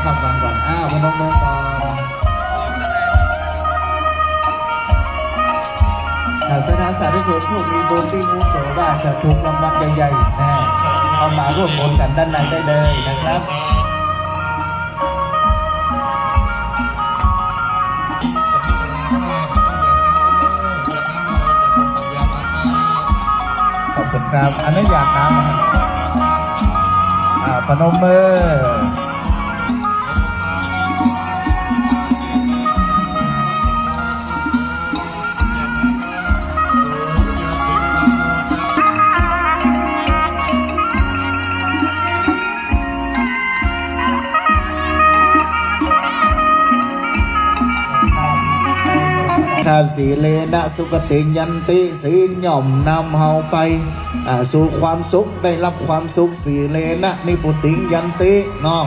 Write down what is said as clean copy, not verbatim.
ครับวางก่อนพนมมือก่อนสถานสาธุชนผู้มีบุญที่มุ่งต่อว่าจะถูกรางวัลใหญ่ๆนะเอามาร่วมบุญกันด้านในได้เลยนะครับขอบคุณครับอนุญาตน้ำพนมมือสีเลนะสุกติยันติสีย่อมนำเฮาไปสู่ความสุขได้รับความสุขสีเลนะนิพุติยันติเนาะ